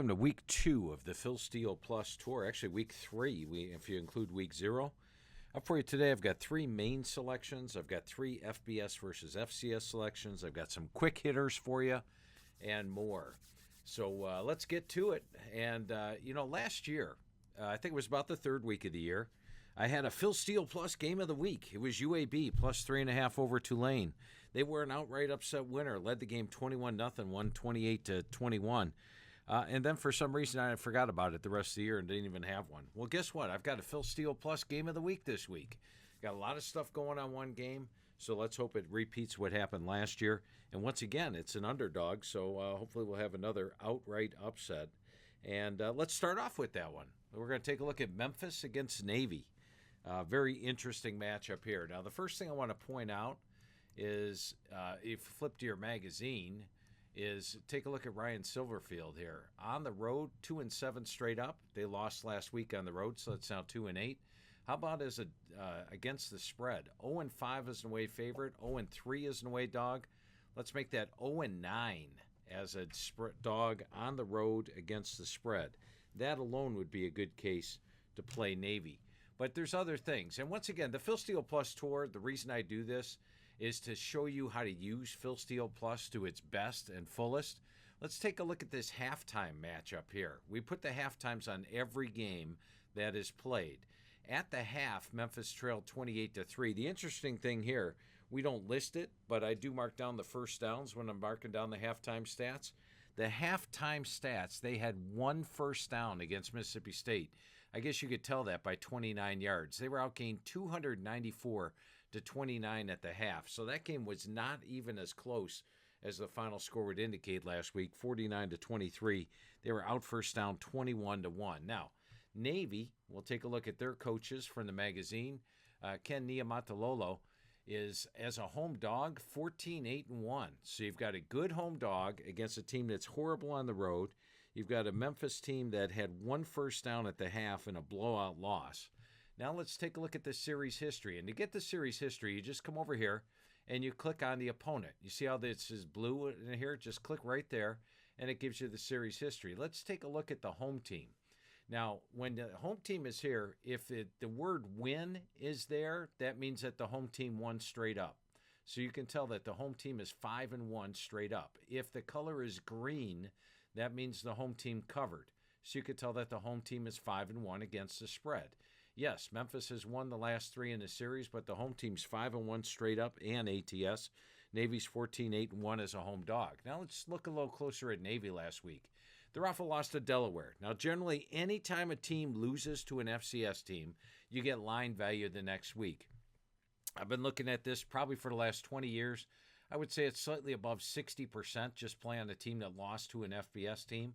welcome to week 2 of the Phil Steele Plus tour. Actually, week 3, if you include week 0. Up for you today, I've got 3 main selections. I've got 3 FBS versus FCS selections. I've got some quick hitters for you and more. So let's get to it. And, last year, I think it was about the 3rd week of the year, I had a Phil Steele Plus game of the week. It was UAB plus 3.5 over Tulane. They were an outright upset winner, led the game 21-0, won 28-21. And then for some reason I forgot about it the rest of the year and didn't even have one. Well, guess what? I've got a Phil Steele Plus game of the week this week. Got a lot of stuff going on one game, so let's hope it repeats what happened last year. And once again, it's an underdog, so hopefully we'll have another outright upset. And let's start off with that one. We're going to take a look at Memphis against Navy. Very interesting matchup here. Now, the first thing I want to point out is, if you flip to your magazine, is take a look at Ryan Silverfield here. On the road, 2-7 straight up. They lost last week on the road, so it's now 2-8. How about as against the spread? 0-5 as an away favorite, 0-3 as an away dog. Let's make that 0-9 as a dog on the road against the spread. That alone would be a good case to play Navy. But there's other things. And once again, the Phil Steele Plus tour, the reason I do this is to show you how to use Phil Steele Plus to its best and fullest. Let's take a look at this halftime matchup here. We put the halftimes on every game that is played. At the half, Memphis trailed 28-3. The interesting thing here, we don't list it, but I do mark down the first downs when I'm marking down the halftime stats. The halftime stats, they had 1 first down against Mississippi State. I guess you could tell that by 29 yards. They were outgained 294-29 at the half. So that game was not even as close as the final score would indicate last week, 49-23. They were out first down 21-1. Now, Navy, we'll take a look at their coaches from the magazine. Ken Niumatalolo is, as a home dog, 14-8-1. So you've got a good home dog against a team that's horrible on the road. You've got a Memphis team that had 1 first down at the half in a blowout loss. Now let's take a look at the series history. And to get the series history, you just come over here and you click on the opponent. You see how this is blue in here? Just click right there, and it gives you the series history. Let's take a look at the home team. Now, when the home team is here, if the word win is there, that means that the home team won straight up. So you can tell that the home team is 5-1 straight up. If the color is green, that means the home team covered. So you could tell that the home team is 5-1 against the spread. Yes, Memphis has won the last 3 in the series, but the home team's 5-1 straight up and ATS. Navy's 14-8-1 as a home dog. Now let's look a little closer at Navy last week. They're off a loss to Delaware. Now, generally, any time a team loses to an FCS team, you get line value the next week. I've been looking at this probably for the last 20 years. I would say it's slightly above 60% just play on a team that lost to an FBS team.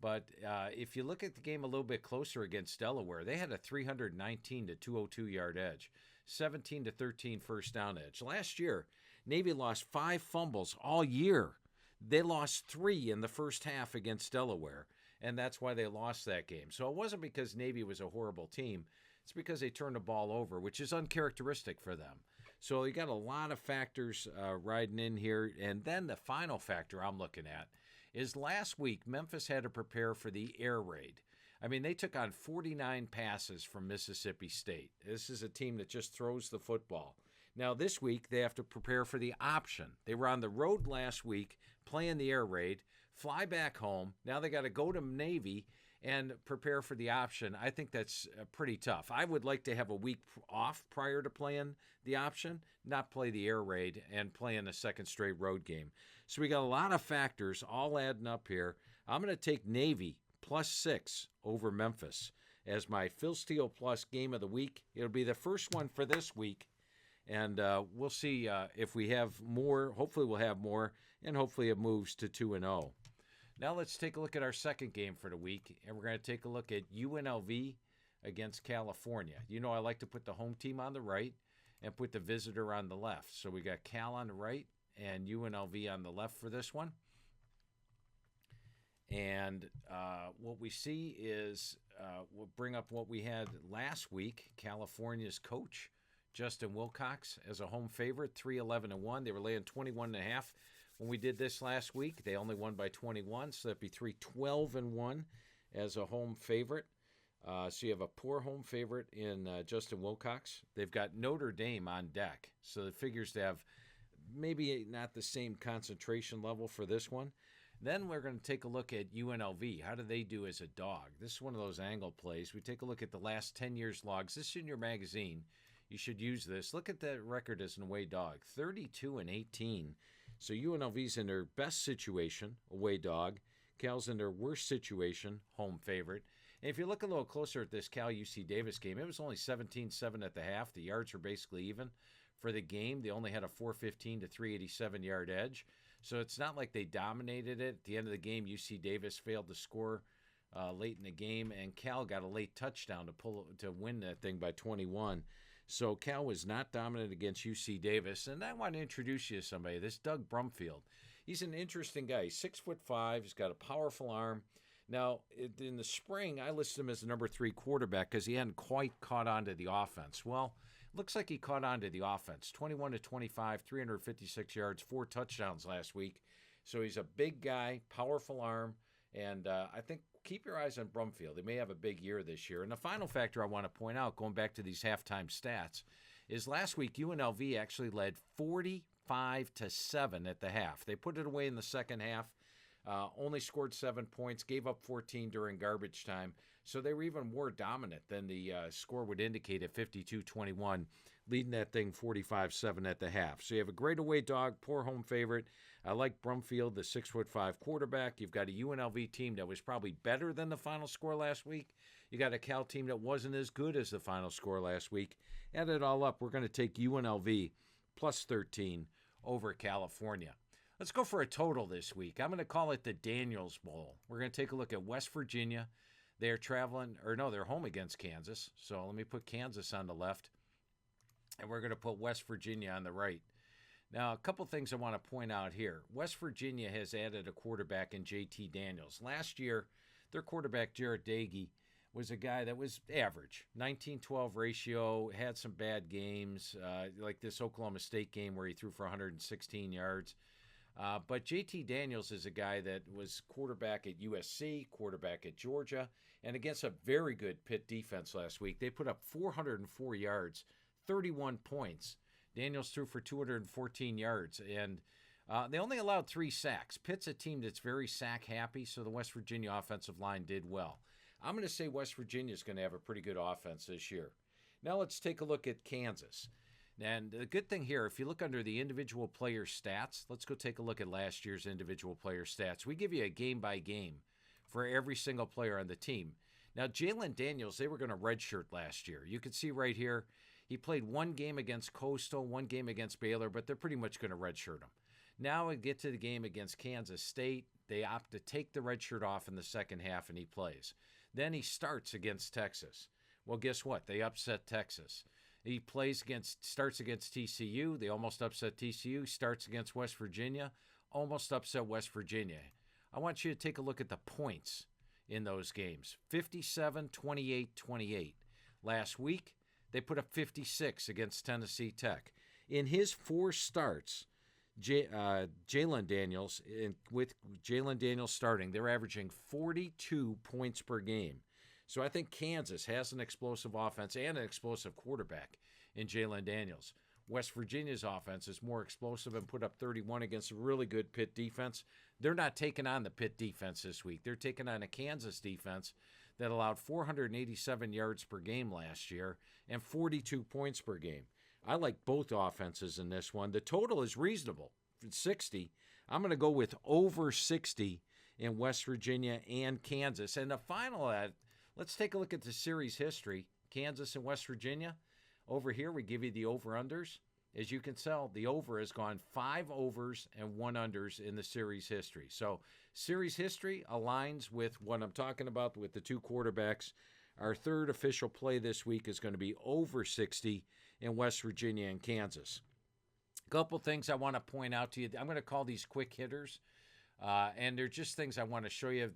But if you look at the game a little bit closer against Delaware, they had a 319-202 yard edge, 17-13 first down edge. Last year, Navy lost 5 fumbles all year. They lost 3 in the first half against Delaware, and that's why they lost that game. So it wasn't because Navy was a horrible team. It's because they turned the ball over, which is uncharacteristic for them. So you got a lot of factors riding in here. And then the final factor I'm looking at is last week, Memphis had to prepare for the air raid. I mean, they took on 49 passes from Mississippi State. This is a team that just throws the football. Now, this week, they have to prepare for the option. They were on the road last week playing the air raid, fly back home. Now they got to go to Navy and prepare for the option. I think that's pretty tough. I would like to have a week off prior to playing the option, not play the air raid and play in a second straight road game. So we got a lot of factors all adding up here. I'm going to take Navy +6 over Memphis as my Phil Steele Plus game of the week. It'll be the first one for this week. And we'll see if we have more. Hopefully we'll have more, and hopefully it moves to 2-0. Now let's take a look at our second game for the week, and we're going to take a look at UNLV against California. You know I like to put the home team on the right and put the visitor on the left. So we got Cal on the right and UNLV on the left for this one. And what we see is we'll bring up what we had last week. California's coach, Justin Wilcox, as a home favorite, 3-11-1. They were laying 21.5. When we did this last week, they only won by 21, so that'd be 3-12-1 as a home favorite. So you have a poor home favorite in Justin Wilcox. They've got Notre Dame on deck, so it figures to have maybe not the same concentration level for this one. Then we're going to take a look at UNLV. How do they do as a dog? This is one of those angle plays. We take a look at the last 10 years logs. This is in your magazine. You should use this. Look at that record as an away dog, 32-18. So UNLV's in their best situation, away dog. Cal's in their worst situation, home favorite. And if you look a little closer at this Cal-UC Davis game, it was only 17-7 at the half. The yards were basically even. For the game, they only had a 415 to 387 yard edge. So it's not like they dominated it. At the end of the game, UC Davis failed to score late in the game, and Cal got a late touchdown to win that thing by 21. So Cal was not dominant against UC Davis. And I want to introduce you to somebody, this Doug Brumfield. He's an interesting guy. He's 6'5". He's got a powerful arm. Now, in the spring, I listed him as the number 3 quarterback because he hadn't quite caught on to the offense. Well, looks like he caught on to the offense. 21-25, 356 yards, 4 touchdowns last week. So he's a big guy, powerful arm, and I think keep your eyes on Brumfield. He may have a big year this year. And the final factor I want to point out, going back to these halftime stats, is last week UNLV actually led 45-7 at the half. They put it away in the second half. Only scored 7 points, gave up 14 during garbage time. So they were even more dominant than the score would indicate at 52-21, leading that thing 45-7 at the half. So you have a great away dog, poor home favorite. I like Brumfield, the 6'5" quarterback. You've got a UNLV team that was probably better than the final score last week. You got a Cal team that wasn't as good as the final score last week. Add it all up, we're going to take UNLV plus 13 over California. Let's go for a total this week. I'm going to call it the Daniels Bowl. We're going to take a look at West Virginia. They're they're home against Kansas. So let me put Kansas on the left, and we're going to put West Virginia on the right. Now, a couple things I want to point out here. West Virginia has added a quarterback in JT Daniels. Last year, their quarterback, Jarrett Dagey, was a guy that was average, 19-12 ratio, had some bad games, like this Oklahoma State game where he threw for 116 yards. But JT Daniels is a guy that was quarterback at USC, quarterback at Georgia, and against a very good Pitt defense last week. They put up 404 yards, 31 points. Daniels threw for 214 yards, and they only allowed 3 sacks. Pitt's a team that's very sack-happy, so the West Virginia offensive line did well. I'm going to say West Virginia is going to have a pretty good offense this year. Now let's take a look at Kansas. And the good thing here, if you look under the individual player stats, let's go take a look at last year's individual player stats. We give you a game-by-game for every single player on the team. Now, Jalen Daniels, they were going to redshirt last year. You can see right here, he played 1 game against Coastal, 1 game against Baylor, but they're pretty much going to redshirt him. Now we get to the game against Kansas State. They opt to take the redshirt off in the second half, and he plays. Then he starts against Texas. Well, guess what? They upset Texas. He starts against TCU. They almost upset TCU. Starts against West Virginia. Almost upset West Virginia. I want you to take a look at the points in those games. 57, 28, 28. Last week, they put up 56 against Tennessee Tech. In his 4 starts, Jalen Daniels, with Jalen Daniels starting, they're averaging 42 points per game. So I think Kansas has an explosive offense and an explosive quarterback in Jalen Daniels. West Virginia's offense is more explosive and put up 31 against a really good Pitt defense. They're not taking on the Pitt defense this week. They're taking on a Kansas defense that allowed 487 yards per game last year and 42 points per game. I like both offenses in this one. The total is reasonable. It's 60. I'm going to go with over 60 in West Virginia and Kansas. And the final let's take a look at the series history. Kansas and West Virginia. Over here, we give you the over-unders. As you can tell, the over has gone 5 overs and 1 unders in the series history. So series history aligns with what I'm talking about with the 2 quarterbacks. Our third official play this week is going to be over 60 in West Virginia and Kansas. A couple things I want to point out to you. I'm going to call these quick hitters. And they're just things I want to show you.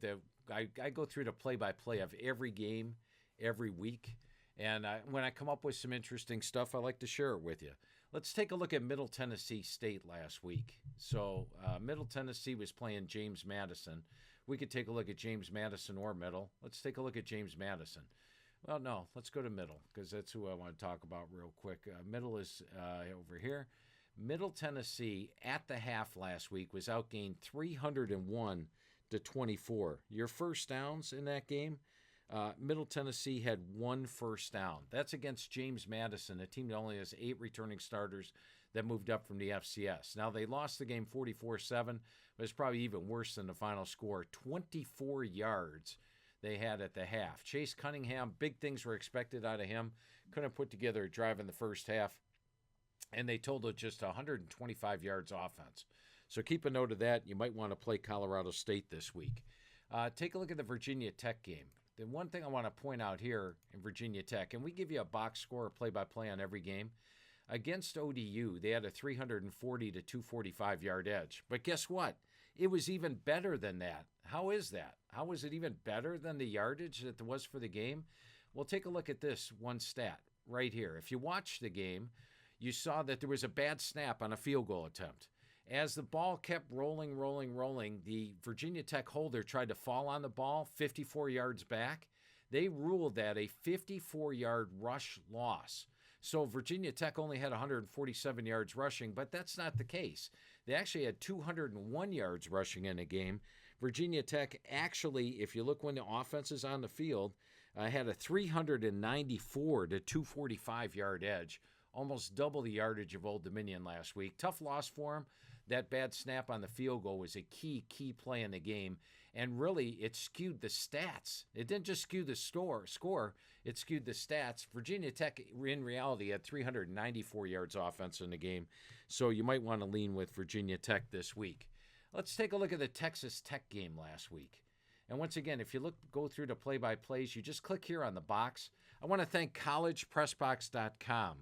I go through the play-by-play of every game, every week. And when I come up with some interesting stuff, I like to share it with you. Let's take a look at Middle Tennessee State last week. So Middle Tennessee was playing James Madison. We could take a look at James Madison or Middle. Let's take a look at James Madison. Well, no, let's go to Middle because that's who I want to talk about real quick. Middle is over here. Middle Tennessee at the half last week was outgained 301 to 24. Your first downs in that game, Middle Tennessee had 1 first down. That's against James Madison, a team that only has 8 returning starters that moved up from the FCS. Now, they lost the game 44-7, but it's probably even worse than the final score. 24 yards they had at the half. Chase Cunningham, big things were expected out of him. Couldn't put together a drive in the first half. And they totaled just 125 yards offense. So keep a note of that. You might want to play Colorado State this week. Take a look at the Virginia Tech game. The one thing I want to point out here in Virginia Tech, and we give you a box score, a play-by-play on every game. Against ODU, they had a 340 to 245 yard edge. But guess what? It was even better than that. How is that? How was it even better than the yardage that there was for the game? Well, take a look at this one stat right here. If you watch the game, you saw that there was a bad snap on a field goal attempt. As the ball kept rolling, the Virginia Tech holder tried to fall on the ball 54 yards back. They ruled that a 54-yard rush loss. So Virginia Tech only had 147 yards rushing, but that's not the case. They actually had 201 yards rushing in a game. Virginia Tech actually, if you look when the offense is on the field, had a 394 to 245 yard edge. Almost double the yardage of Old Dominion last week. Tough loss for him. That bad snap on the field goal was a key play in the game. And really, it skewed the stats. It didn't just skew the score. It skewed the stats. Virginia Tech, in reality, had 394 yards offense in the game. So you might want to lean with Virginia Tech this week. Let's take a look at the Texas Tech game last week. And once again, if you go through the play-by-plays, you just click here on the box. I want to thank collegepressbox.com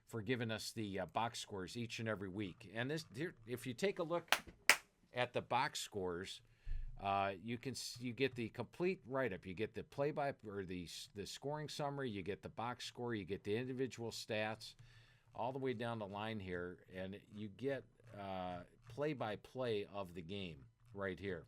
for giving us the box scores each and every week. And this, if you take a look at the box scores, you get the complete write-up. You get the the scoring summary. You get the box score. You get the individual stats, all the way down the line here, and you get play-by-play of the game right here.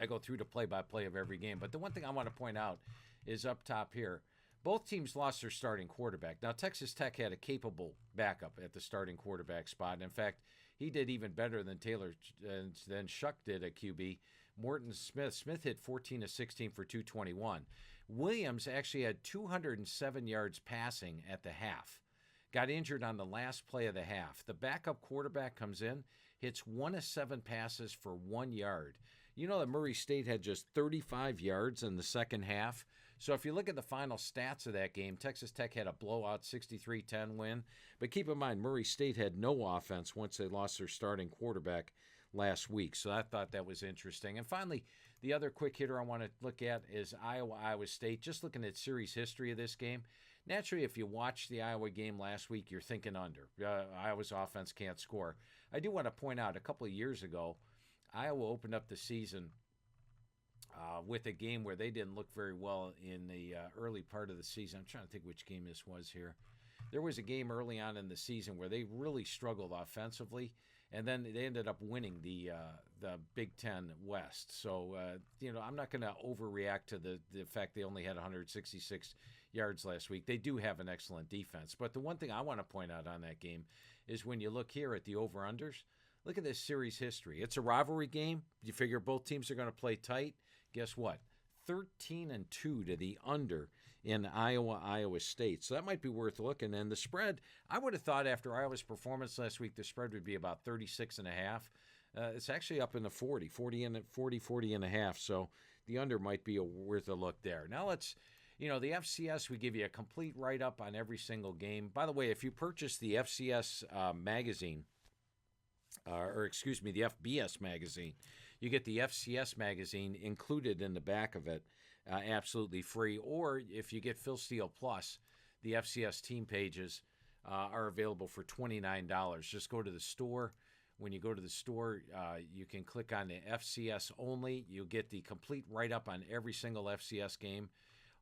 I go through the play-by-play of every game. But the one thing I want to point out is up top here. Both teams lost their starting quarterback. Now, Texas Tech had a capable backup at the starting quarterback spot. In fact, he did even better than Shuck did at QB. Morton Smith. Smith hit 14 of 16 for 221. Williams actually had 207 yards passing at the half. Got injured on the last play of the half. The backup quarterback comes in, hits 1 of 7 passes for 1 yard. You know that Murray State had just 35 yards in the second half. So if you look at the final stats of that game, Texas Tech had a blowout 63-10 win. But keep in mind, Murray State had no offense once they lost their starting quarterback last week. So I thought that was interesting. And finally, the other quick hitter I want to look at is Iowa State. Just looking at series history of this game. Naturally, if you watch the Iowa game last week, you're thinking under. Iowa's offense can't score. I do want to point out, a couple of years ago, Iowa opened up the season with a game where they didn't look very well in the early part of the season. I'm trying to think which game this was here. There was a game early on in the season where they really struggled offensively, and then they ended up winning the Big Ten West. So, I'm not going to overreact to the fact they only had 166 yards last week. They do have an excellent defense. But the one thing I want to point out on that game is when you look here at the over-unders, look at this series history. It's a rivalry game. You figure both teams are going to play tight. Guess what? 13-2 to the under in Iowa State. So that might be worth looking. And the spread, I would have thought after Iowa's performance last week, the spread would be about 36.5. It's actually up in the 40 and a half. So the under might be worth a look there. Now let's, the FCS, we give you a complete write-up on every single game. By the way, if you purchase the FCS magazine, the FBS magazine, you get the FCS magazine included in the back of it, absolutely free. Or if you get Phil Steele Plus, the FCS team pages are available for $29. Just go to the store. When you go to the store, you can click on the FCS only. You'll get the complete write-up on every single FCS game.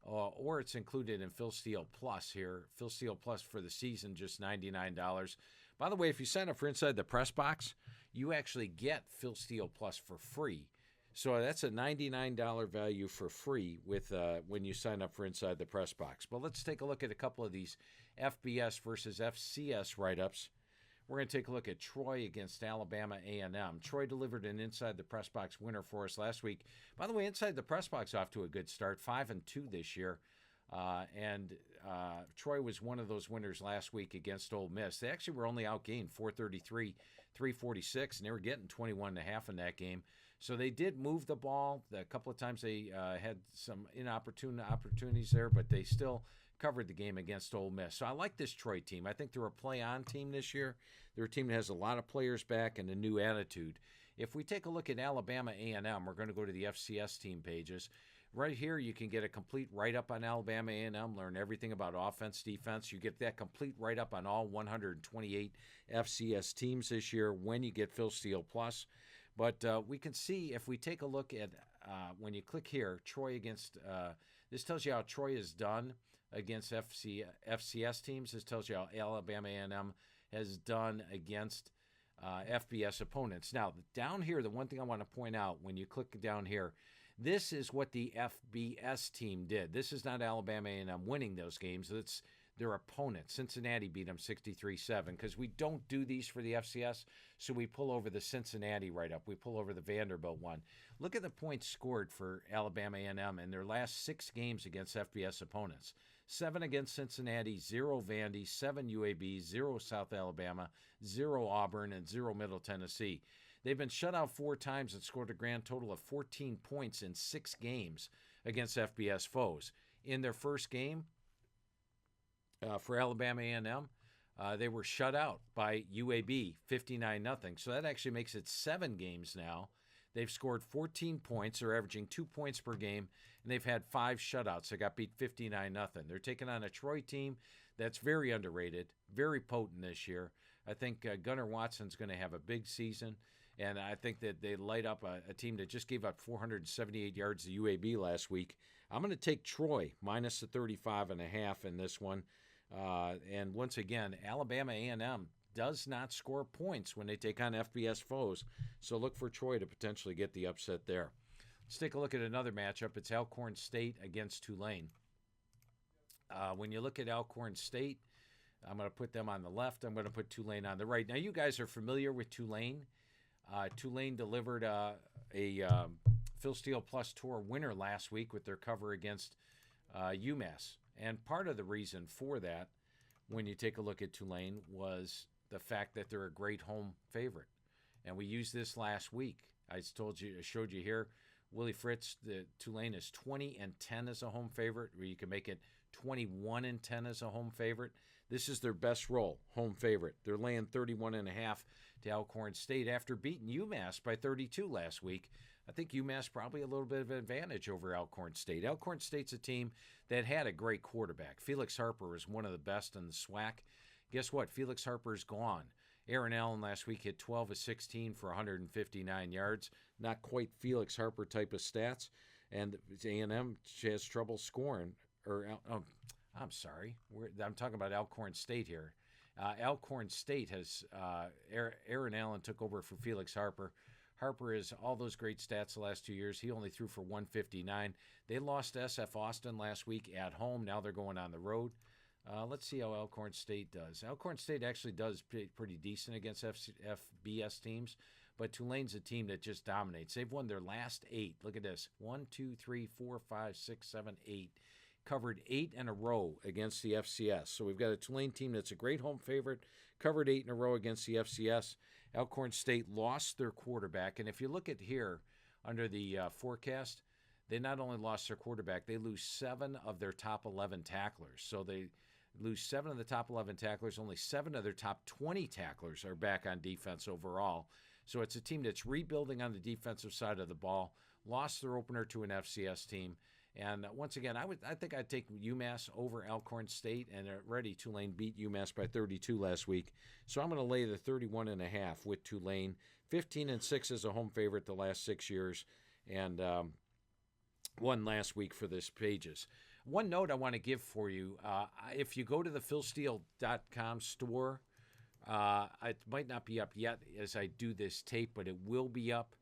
or it's included in Phil Steele Plus here. Phil Steele Plus for the season, just $99. By the way, if you sign up for Inside the Press Box, you actually get Phil Steele Plus for free. So that's a $99 value for free with when you sign up for Inside the Press Box. But let's take a look at a couple of these FBS versus FCS write-ups. We're going to take a look at Troy against Alabama A&M. Troy delivered an Inside the Press Box winner for us last week. By the way, Inside the Press Box off to a good start, 5-2 this year. Troy was one of those winners last week against Ole Miss. They actually were only outgained 433-346, and they were getting 21.5 in that game. So they did move the ball. A couple of times they had some inopportune opportunities there, but they still covered the game against Ole Miss. So I like this Troy team. I think they're a play-on team this year. They're a team that has a lot of players back and a new attitude. If we take a look at Alabama A&M, we're going to go to the FCS team pages. Right here, you can get a complete write-up on Alabama A&M, learn everything about offense, defense. You get that complete write-up on all 128 FCS teams this year when you get Phil Steele Plus. But we can see if we take a look at, when you click here, Troy against, this tells you how Troy is done against FCS teams. This tells you how Alabama A&M has done against FBS opponents. Now, down here, the one thing I want to point out when you click down here, this is what the FBS team did. This is not Alabama A&M winning those games. It's their opponent. Cincinnati beat them 63-7 because we don't do these for the FCS, so we pull over the Cincinnati write-up. We pull over the Vanderbilt one. Look at the points scored for Alabama A&M in their last 6 games against FBS opponents. 7 against Cincinnati, 0 Vandy, 7 UAB, 0 South Alabama, 0 Auburn, and 0 Middle Tennessee. They've been shut out 4 times and scored a grand total of 14 points in 6 games against FBS foes. In their first game for Alabama A&M, they were shut out by UAB 59-0. So that actually makes it 7 games now. They've scored 14 points. They're averaging 2 points per game, and they've had 5 shutouts. They got beat 59-0. They're taking on a Troy team that's very underrated, very potent this year. I think Gunnar Watson's going to have a big season. And I think that they light up a team that just gave up 478 yards to UAB last week. I'm going to take Troy minus the 35.5 in this one. And once again, Alabama A&M does not score points when they take on FBS foes. So look for Troy to potentially get the upset there. Let's take a look at another matchup. It's Alcorn State against Tulane. When you look at Alcorn State, I'm going to put them on the left. I'm going to put Tulane on the right. Now, you guys are familiar with Tulane. Tulane delivered a Phil Steele Plus Tour winner last week with their cover against UMass. And part of the reason for that, when you take a look at Tulane, was the fact that they're a great home favorite. And we used this last week. I showed you here, Willie Fritz, the Tulane is 20-10 as a home favorite, where you can make it 21-10 as a home favorite. This is their best roll, home favorite. They're laying 31.5 to Alcorn State after beating UMass by 32 last week. I think UMass probably a little bit of an advantage over Alcorn State. Alcorn State's a team that had a great quarterback. Felix Harper was one of the best in the SWAC. Guess what? Felix Harper's gone. Aaron Allen last week hit 12 of 16 for 159 yards. Not quite Felix Harper type of stats. And A&M has trouble scoring. I'm sorry. I'm talking about Alcorn State here. Alcorn State has Aaron Allen took over for Felix Harper. Harper is all those great stats the last 2 years. He only threw for 159. They lost to SF Austin last week at home. Now they're going on the road. Let's see how Alcorn State does. Alcorn State actually does pretty decent against FBS teams, but Tulane's a team that just dominates. They've won their last 8. Look at this. 1, 2, 3, 4, 5, 6, 7, 8. Covered 8 in a row against the FCS. So we've got a Tulane team that's a great home favorite, covered 8 in a row against the FCS. Alcorn State lost their quarterback. And if you look at here under the forecast, they not only lost their quarterback, they lose 7 of their top 11 tacklers. So they lose 7 of the top 11 tacklers. Only 7 of their top 20 tacklers are back on defense overall. So it's a team that's rebuilding on the defensive side of the ball, lost their opener to an FCS team. And once again, I think I'd take UMass over Alcorn State, and already Tulane beat UMass by 32 last week. So I'm going to lay the 31.5 with Tulane. 15-6 as a home favorite the last 6 years, and won last week for this pages. One note I want to give for you, if you go to the philsteele.com store, it might not be up yet as I do this tape, but it will be up.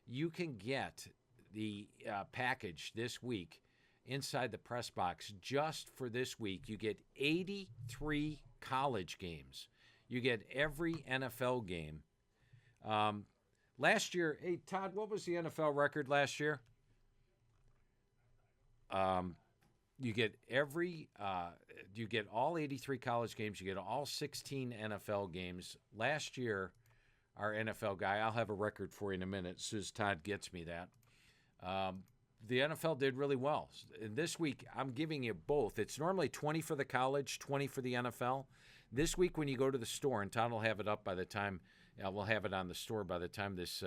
You can get the package this week inside the press box. Just for this week, you get 83 college games. You get every NFL game. Last year, hey, Todd, what was the NFL record last year? You get you get all 83 college games. You get all 16 NFL games. Last year, our NFL guy, I'll have a record for you in a minute as soon as Todd gets me that. The NFL did really well. And this week, I'm giving you both. It's normally 20 for the college, 20 for the NFL. This week, when you go to the store, and Todd will have it up by the time, we'll have it on the store by the time this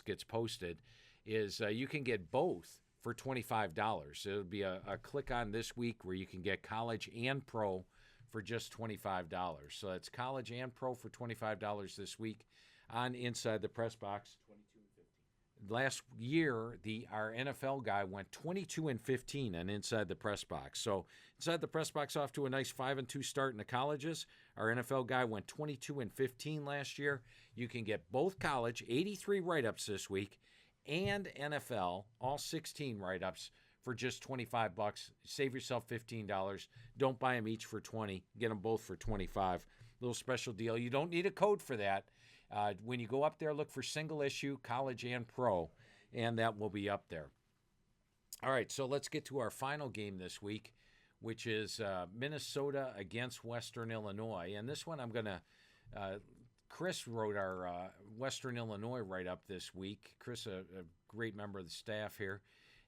gets posted, is you can get both for $25. It'll be a click on this week where you can get college and pro for just $25. So that's college and pro for $25 this week on Inside the Press Box. 22-15. Last year, our NFL guy went 22-15 on Inside the Press Box. So Inside the Press Box off to a nice 5-2 start in the colleges. Our NFL guy went 22-15 last year. You can get both college, 83 write-ups this week, and NFL, all 16 write-ups for just $25. Save yourself $15. Don't buy them each for $20. Get them both for $25. Little special deal. You don't need a code for that. When you go up there, look for single issue, college and pro, and that will be up there. All right, so let's get to our final game this week, which is Minnesota against Western Illinois. And this one I'm going to Chris wrote our Western Illinois write-up this week. Chris, a great member of the staff here,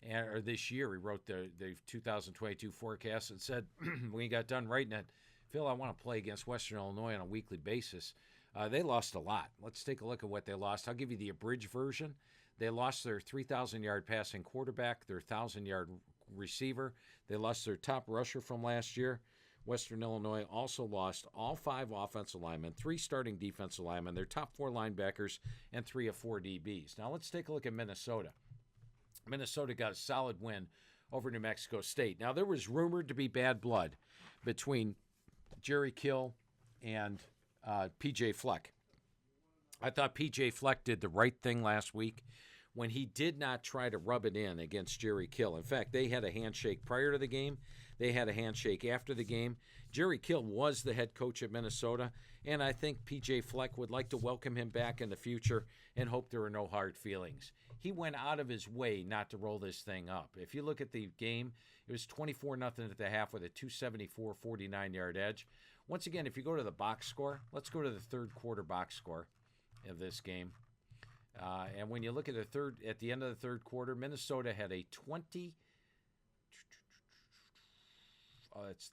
or this year, he wrote the 2022 forecast and said, when he got done writing it, Phil, I want to play against Western Illinois on a weekly basis. They lost a lot. Let's take a look at what they lost. I'll give you the abridged version. They lost their 3,000-yard passing quarterback, their 1,000-yard receiver. They lost their top rusher from last year. Western Illinois also lost all 5 offensive linemen, 3 starting defensive linemen, their top 4 linebackers, and 3 of 4 DBs. Now let's take a look at Minnesota. Minnesota got a solid win over New Mexico State. Now there was rumored to be bad blood between Jerry Kill and P.J. Fleck. I thought P.J. Fleck did the right thing last week when he did not try to rub it in against Jerry Kill. In fact, they had a handshake prior to the game. They had a handshake after the game. Jerry Kill was the head coach at Minnesota, and I think P.J. Fleck would like to welcome him back in the future and hope there are no hard feelings. He went out of his way not to roll this thing up. If you look at the game, it was 24-0 at the half with a 274 49-yard edge. Once again, if you go to the box score, let's go to the third quarter box score of this game. And when you look at the end of the third quarter, Minnesota had a 20. That's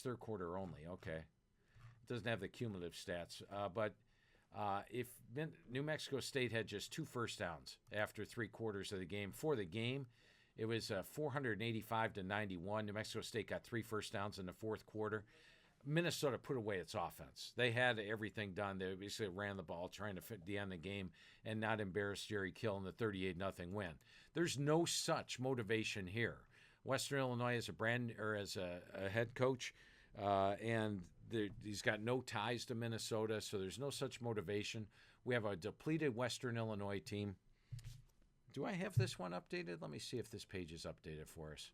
third quarter only. Okay, it doesn't have the cumulative stats. But if New Mexico State had just 2 first downs after 3 quarters of the game, for the game, it was 485-91. New Mexico State got 3 first downs in the fourth quarter. Minnesota put away its offense. They had everything done. They basically ran the ball, trying to fit the end of the game and not embarrass Jerry Kill in the 38-0 win. There's no such motivation here. Western Illinois is a head coach, and he's got no ties to Minnesota, so there's no such motivation. We have a depleted Western Illinois team. Do I have this one updated? Let me see if this page is updated for us.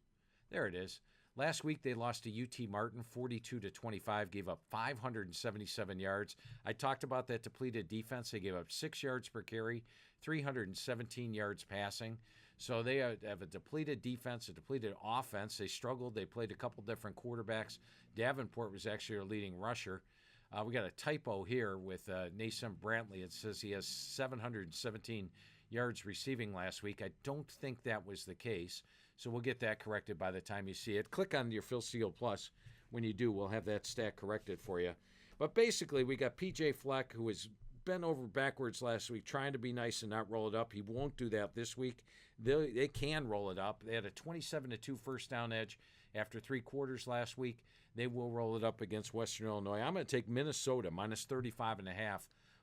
There it is. Last week, they lost to UT Martin 42-25, gave up 577 yards. I talked about that depleted defense. They gave up 6 yards per carry, 317 yards passing. So they have a depleted defense, a depleted offense. They struggled. They played a couple different quarterbacks. Davenport was actually our leading rusher. We got a typo here with Nason Brantley. It says he has 717 yards receiving last week. I don't think that was the case. So we'll get that corrected by the time you see it. Click on your Phil Steele Plus. When you do, we'll have that stat corrected for you. But basically, we got P.J. Fleck, who was bent over backwards last week, trying to be nice and not roll it up. He won't do that this week. They can roll it up. They had a 27-2 first down edge after 3 quarters last week. They will roll it up against Western Illinois. I'm going to take Minnesota minus 35.5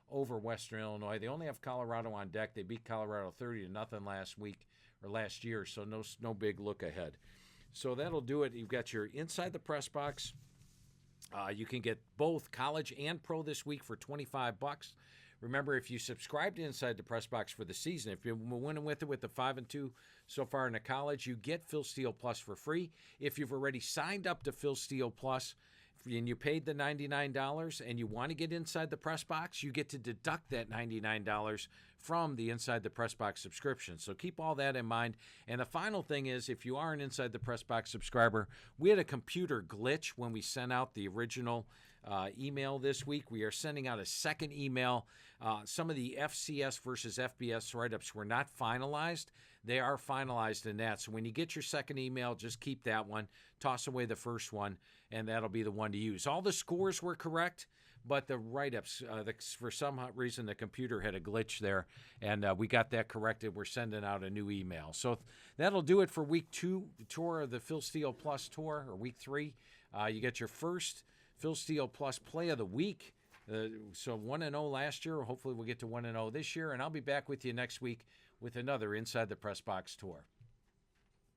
over Western Illinois. They only have Colorado on deck. They beat Colorado 30-0 last year, so no big look ahead. So that'll do it. You've got your Inside the Press Box. You can get both college and pro this week for $25. Remember, if you subscribe to Inside the Press Box for the season, if you're winning with it with the 5-2 so far in the college, you get Phil Steele Plus for free. If you've already signed up to Phil Steele Plus and you paid the $99 and you want to get Inside the Press Box, you get to deduct that $99 from the Inside the Press Box subscription. So keep all that in mind. And the final thing is, if you are an Inside the Press Box subscriber, we had a computer glitch when we sent out the original email this week. We are sending out a second email. Some of the FCS versus FBS write-ups were not finalized. They are finalized in that. So when you get your second email, just keep that one. Toss away the first one, and that'll be the one to use. All the scores were correct, but the write-ups, for some reason, the computer had a glitch there, and we got that corrected. We're sending out a new email. So that'll do it for Week 2 tour of the Phil Steele Plus tour, or Week 3. You get your first Phil Steele Plus Play of the Week. So 1-0 last year. Hopefully we'll get to 1-0 this year, and I'll be back with you next week with another Inside the Press Box tour.